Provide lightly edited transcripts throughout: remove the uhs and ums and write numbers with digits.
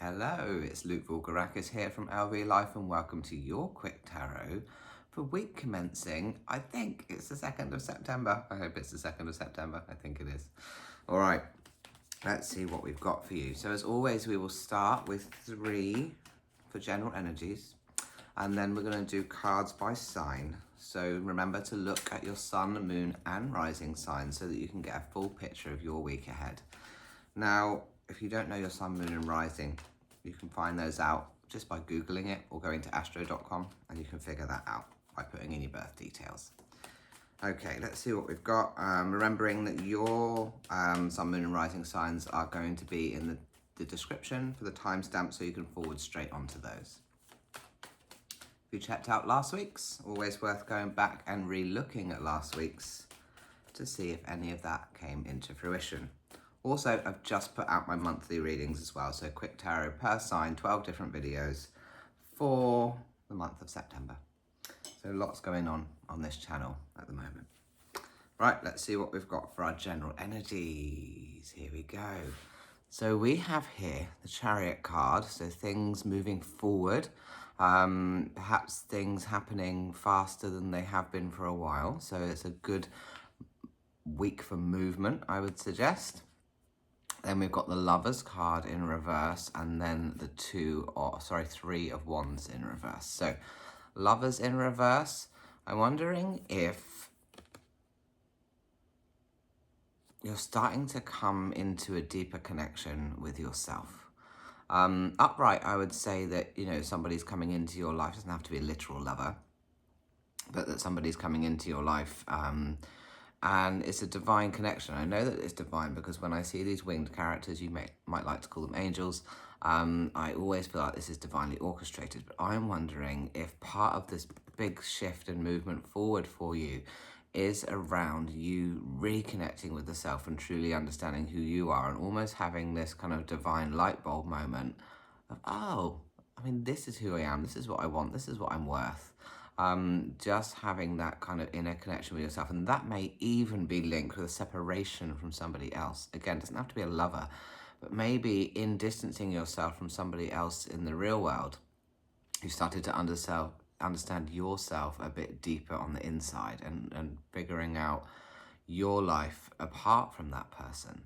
Hello, it's Luke Voulgarakis here from LV Life and welcome to your quick tarot for week commencing, I think it's the 2nd of September. I hope it's the 2nd of September. I think it is. All right, let's see what we've got for you. So as always, we will start with 3 for general energies and then we're going to do cards by sign. So remember to look at your sun, moon and rising signs so that you can get a full picture of your week ahead. Now, if you don't know your sun, moon and rising, you can find those out just by Googling it or going to astro.com and you can figure that out by putting in your birth details. Okay, let's see what we've got. Remembering that your sun, moon and rising signs are going to be in the description for the timestamp so you can forward straight onto those. If you checked out last week's, always worth going back and re-looking at last week's to see if any of that came into fruition. Also, I've just put out my monthly readings as well, so quick tarot per sign, 12 different videos for the month of September. So lots going on this channel at the moment. Right, let's see what we've got for our general energies. Here we go. So we have here the Chariot card, so things moving forward, perhaps things happening faster than they have been for a while. So it's a good week for movement, I would suggest. Then we've got the Lovers card in reverse and then the 3 of Wands in reverse. So Lovers in reverse, I'm wondering if you're starting to come into a deeper connection with yourself. Upright, I would say that, somebody's coming into your life. It doesn't have to be a literal lover, but that somebody's coming into your life and it's a divine connection. I know that it's divine because when I see these winged characters, you might like to call them angels, I always feel like this is divinely orchestrated. But I'm wondering if part of this big shift and movement forward for you is around you reconnecting with the self and truly understanding who you are and almost having this kind of divine light bulb moment of, this is who I am, this is what I want, this is what I'm worth. Just having that kind of inner connection with yourself, and that may even be linked with a separation from somebody else. Again, it doesn't have to be a lover, but maybe in distancing yourself from somebody else in the real world, you started to understand yourself a bit deeper on the inside and figuring out your life apart from that person.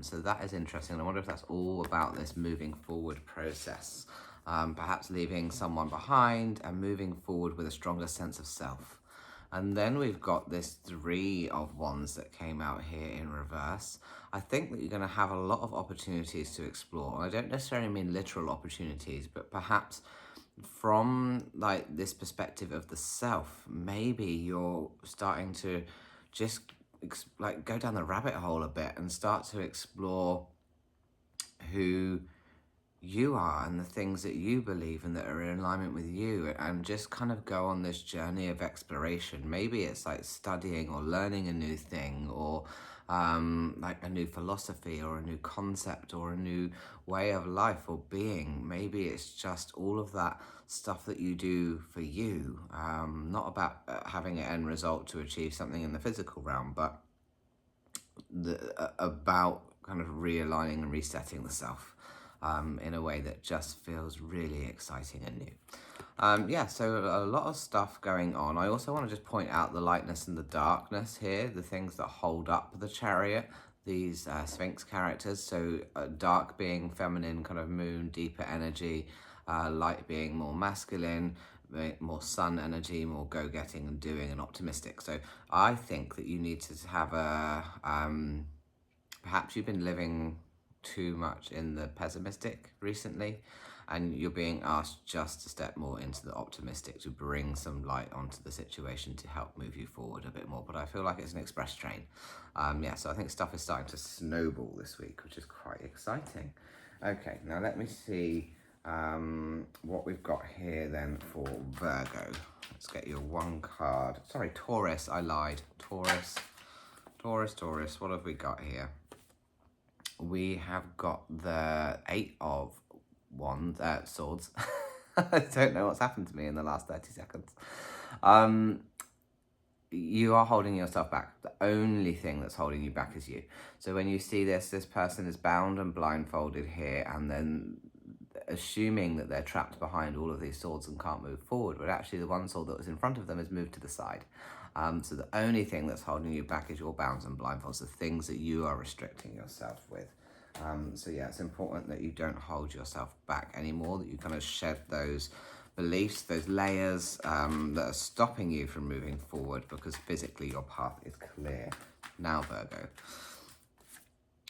So that is interesting. I wonder if that's all about this moving forward process. Perhaps leaving someone behind and moving forward with a stronger sense of self. And then we've got this 3 of Wands that came out here in reverse. I think that you're going to have a lot of opportunities to explore. I don't necessarily mean literal opportunities, but perhaps from this perspective of the self, maybe you're starting to just go down the rabbit hole a bit and start to explore who you are and the things that you believe and that are in alignment with you, and just kind of go on this journey of exploration. Maybe it's like studying or learning a new thing, or a new philosophy or a new concept or a new way of life or being. Maybe it's just all of that stuff that you do for you, not about having an end result to achieve something in the physical realm, but about kind of realigning and resetting the self in a way that just feels really exciting and new. So a lot of stuff going on. I also want to just point out the lightness and the darkness here, the things that hold up the Chariot, these Sphinx characters. So dark being feminine, kind of moon, deeper energy, light being more masculine, more sun energy, more go-getting and doing and optimistic. So I think that you need to have perhaps you've been living too much in the pessimistic recently, and you're being asked just to step more into the optimistic, to bring some light onto the situation to help move you forward a bit more. But I feel like it's an express train. So I think stuff is starting to snowball this week, which is quite exciting. Okay, now let me see what we've got here then for Virgo. Let's get your one card. Sorry, Taurus, I lied. Taurus, what have we got here? We have got the 8 of Swords. I don't know what's happened to me in the last 30 seconds. You are holding yourself back. The only thing that's holding you back is you. So when you see this person is bound and blindfolded here, and then assuming that they're trapped behind all of these swords and can't move forward, but actually the one sword that was in front of them is moved to the side. So the only thing that's holding you back is your bounds and blindfolds, the things that you are restricting yourself with. So yeah, it's important that you don't hold yourself back anymore, that you kind of shed those beliefs, those layers that are stopping you from moving forward, because physically your path is clear. Now, Virgo.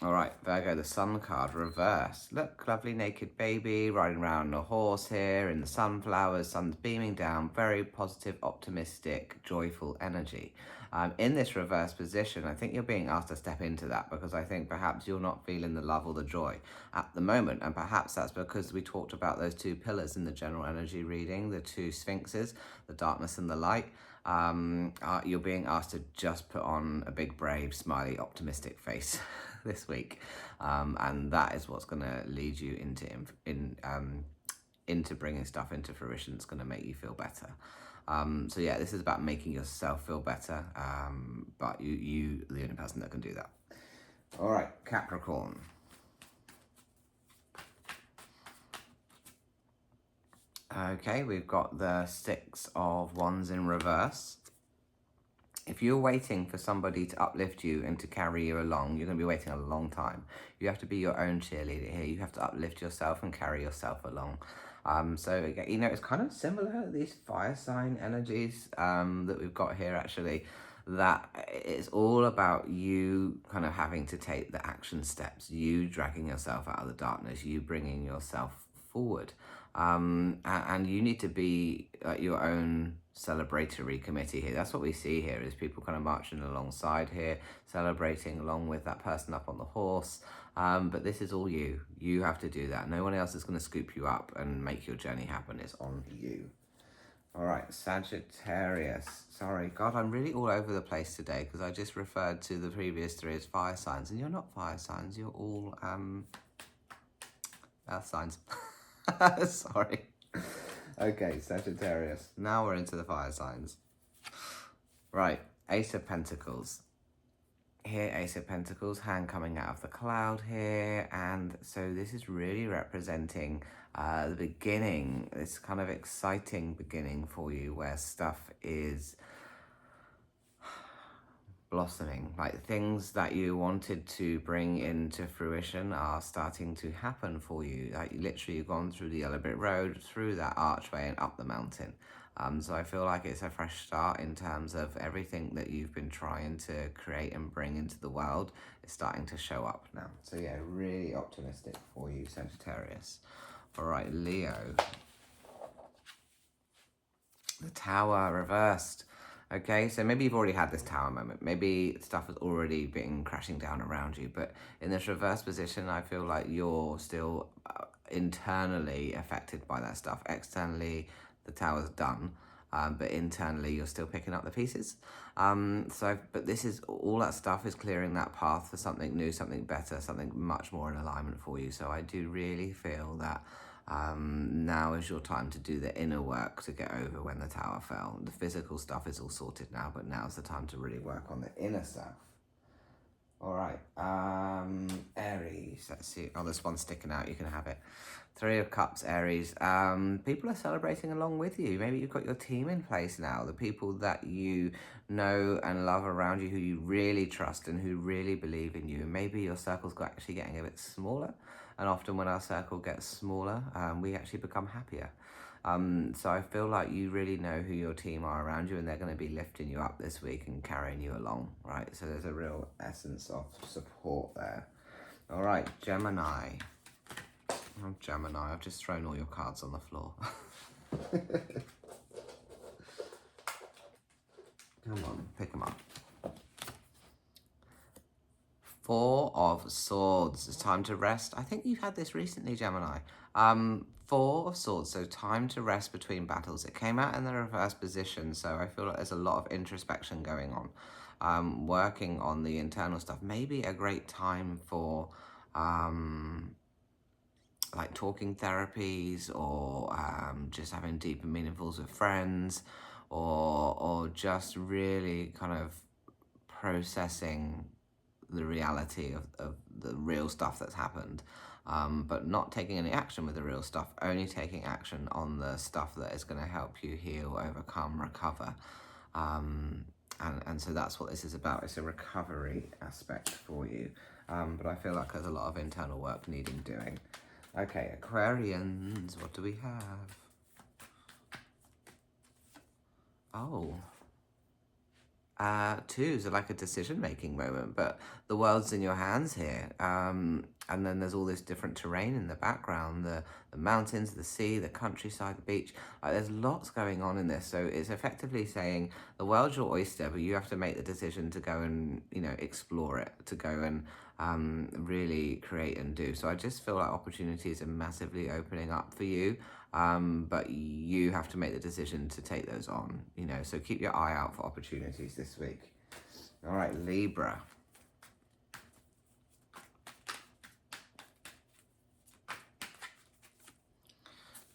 All right, Virgo, the Sun card reversed. Look, lovely naked baby riding around on a horse here in the sunflowers, sun's beaming down, very positive, optimistic, joyful energy. In this reverse position, I think you're being asked to step into that, because I think perhaps you're not feeling the love or the joy at the moment. And perhaps that's because we talked about those two pillars in the general energy reading, the two sphinxes, the darkness and the light. You're being asked to just put on a big, brave, smiley, optimistic face this week. And that is what's going to lead you into bringing stuff into fruition. It's going to make you feel better. So yeah, this is about making yourself feel better, but you are the only person that can do that. All right, Capricorn. Okay, we've got the Six of Wands in reverse. If you're waiting for somebody to uplift you and to carry you along, you're going to be waiting a long time. You have to be your own cheerleader here. You have to uplift yourself and carry yourself along. So, you know, it's kind of similar, these fire sign energies that we've got here, actually, that it's all about you kind of having to take the action steps, you dragging yourself out of the darkness, you bringing yourself forward. And you need to be your own celebratory committee here. That's what we see here, is people kind of marching alongside here, celebrating along with that person up on the horse. But this is all you. You have to do that. No one else is going to scoop you up and make your journey happen. It's on you. All right, Sagittarius. Sorry, God, I'm really all over the place today, because I just referred to the previous three as fire signs, and you're not fire signs. You're all earth signs. Sorry. Okay, Sagittarius. Now we're into the fire signs. Right, Ace of Pentacles. Here, Ace of Pentacles, hand coming out of the cloud here. And so this is really representing the beginning, this kind of exciting beginning for you, where stuff is blossoming, like things that you wanted to bring into fruition are starting to happen for you. Like literally you've gone through the yellow brick road, through that archway and up the mountain. So I feel like it's a fresh start in terms of everything that you've been trying to create and bring into the world is starting to show up now. So yeah, really optimistic for you, Sagittarius. All right, Leo. The Tower reversed. Okay, so maybe you've already had this Tower moment. Maybe stuff has already been crashing down around you. But in this reverse position, I feel like you're still internally affected by that stuff. Externally, the Tower's done. But internally, you're still picking up the pieces. But this is, all that stuff is clearing that path for something new, something better, something much more in alignment for you. So I do really feel that now is your time to do the inner work to get over when the Tower fell. The physical stuff is all sorted now, but now's the time to really work on the inner stuff. All right, Aries, let's see. Oh, there's one sticking out, you can have it. Three of Cups, Aries. People are celebrating along with you. Maybe you've got your team in place now, the people that you know and love around you, who you really trust and who really believe in you. And maybe your circle's actually getting a bit smaller. And often when our circle gets smaller, we actually become happier. So I feel like you really know who your team are around you, and they're going to be lifting you up this week and carrying you along, right? So there's a real essence of support there. All right, Gemini. Oh, Gemini, I've just thrown all your cards on the floor. Come on, pick them up. Four of Swords. It's time to rest. I think you've had this recently, Gemini. Four of Swords, so time to rest between battles. It came out in the reverse position, so I feel like there's a lot of introspection going on. Working on the internal stuff. Maybe a great time for like talking therapies, or just having deep and meaningfuls with friends, or just really kind of processing the reality of the real stuff that's happened. but not taking any action with the real stuff, only taking action on the stuff that is going to help you heal, overcome, recover. And so that's what this is about. It's a recovery aspect for you. But I feel like there's a lot of internal work needing doing. Okay, Aquarians, what do we have? Oh, twos are like a decision-making moment, but the world's in your hands here. And then there's all this different terrain in the background, the mountains, the sea, the countryside, the beach. Like, there's lots going on in this. So it's effectively saying the world's your oyster, but you have to make the decision to go and, explore it, to go and really create and do. So I just feel like opportunities are massively opening up for you. But you have to make the decision to take those on, so keep your eye out for opportunities this week. All right, Libra.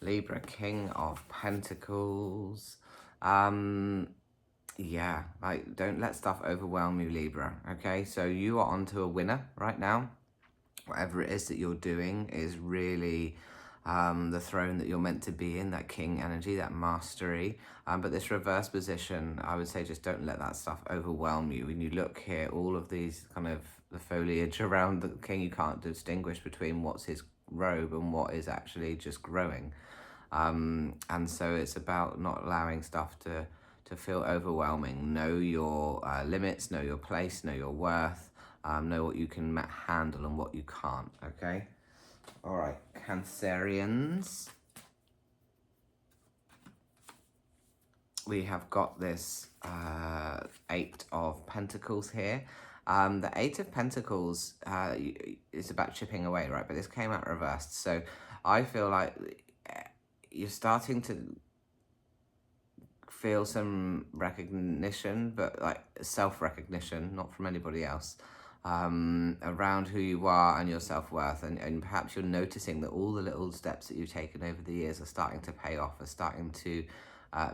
Libra, King of Pentacles. Yeah, like, don't let stuff overwhelm you, Libra, okay? So you are onto a winner right now. Whatever it is that you're doing is really the throne that you're meant to be in, that king energy, that mastery. But this reverse position, I would say, just don't let that stuff overwhelm you. When you look here, all of these kind of the foliage around the king, you can't distinguish between what's his robe and what is actually just growing. And so it's about not allowing stuff to feel overwhelming. Know your limits, know your place, know your worth, know what you can handle and what you can't, okay? All right, Cancerians. We have got this Eight of Pentacles here. The Eight of Pentacles is about chipping away, right? But this came out reversed. So I feel like you're starting to feel some recognition, but like self-recognition, not from anybody else, around who you are and your self-worth. And perhaps you're noticing that all the little steps that you've taken over the years are starting to pay off, are starting to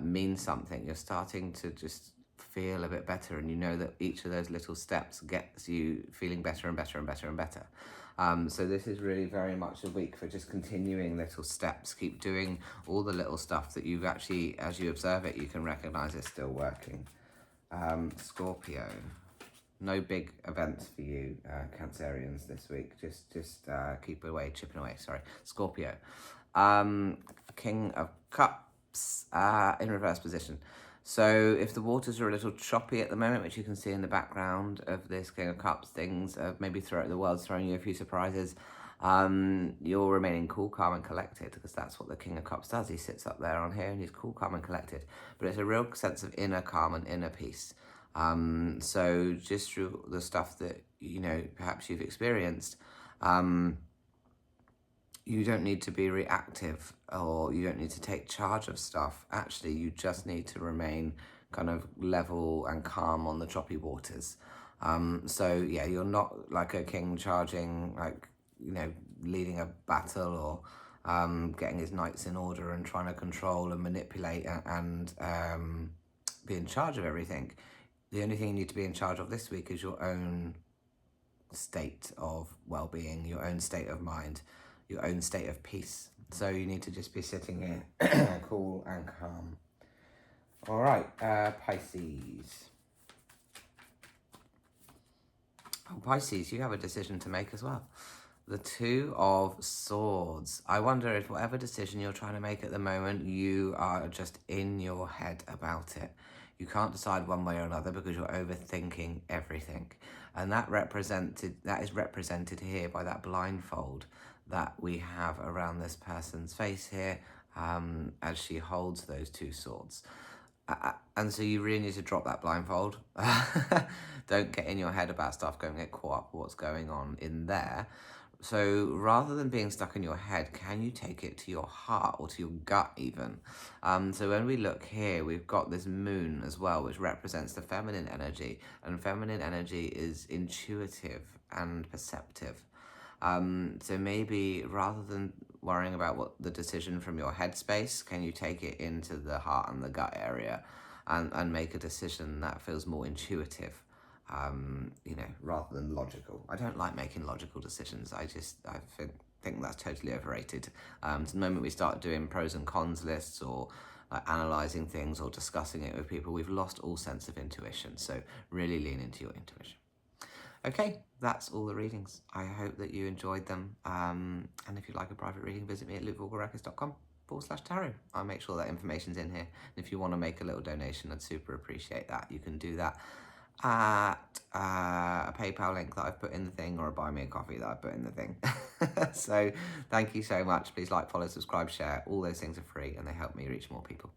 mean something. You're starting to just feel a bit better, and you know that each of those little steps gets you feeling better and better and better and better. So this is really very much a week for just continuing little steps. Keep doing all the little stuff that you've actually, as you observe it, you can recognize it's still working. Scorpio. No big events for you, Cancerians, this week. Just keep away, chipping away, sorry. Scorpio. King of Cups in reverse position. So if the waters are a little choppy at the moment, which you can see in the background of this King of Cups, things maybe throughout the world's throwing you a few surprises, you're remaining cool, calm and collected, because that's what the King of Cups does. He sits up there on here and he's cool, calm and collected. But it's a real sense of inner calm and inner peace. So just through the stuff that, perhaps you've experienced, you don't need to be reactive, or you don't need to take charge of stuff. Actually, you just need to remain kind of level and calm on the choppy waters. So yeah, you're not like a king charging, like, leading a battle, or getting his knights in order and trying to control and manipulate and be in charge of everything. The only thing you need to be in charge of this week is your own state of well-being, your own state of mind, your own state of peace. So you need to just be sitting here cool and calm. All right, Pisces. Oh, Pisces, you have a decision to make as well. The Two of Swords. I wonder if whatever decision you're trying to make at the moment, you are just in your head about it. You can't decide one way or another because you're overthinking everything. And that is represented here by that blindfold that we have around this person's face here, as she holds those two swords. And so you really need to drop that blindfold. Don't get in your head about stuff, go and get caught up with what's going on in there. So rather than being stuck in your head, can you take it to your heart or to your gut even? So when we look here, we've got this moon as well, which represents the feminine energy. And feminine energy is intuitive and perceptive. So maybe rather than worrying about what the decision from your headspace, can you take it into the heart and the gut area and make a decision that feels more intuitive, rather than logical. I don't like making logical decisions. I think think that's totally overrated. So the moment we start doing pros and cons lists or analysing things or discussing it with people, we've lost all sense of intuition. So really lean into your intuition. Okay, that's all the readings. I hope that you enjoyed them. And if you'd like a private reading, visit me at lukevoulgarakis.com/tarot. I'll make sure that information's in here. And if you want to make a little donation, I'd super appreciate that. You can do that at a PayPal link that I've put in the thing, or a buy me a coffee that I've put in the thing. So thank you so much. Please like, follow, subscribe, share. All those things are free and they help me reach more people.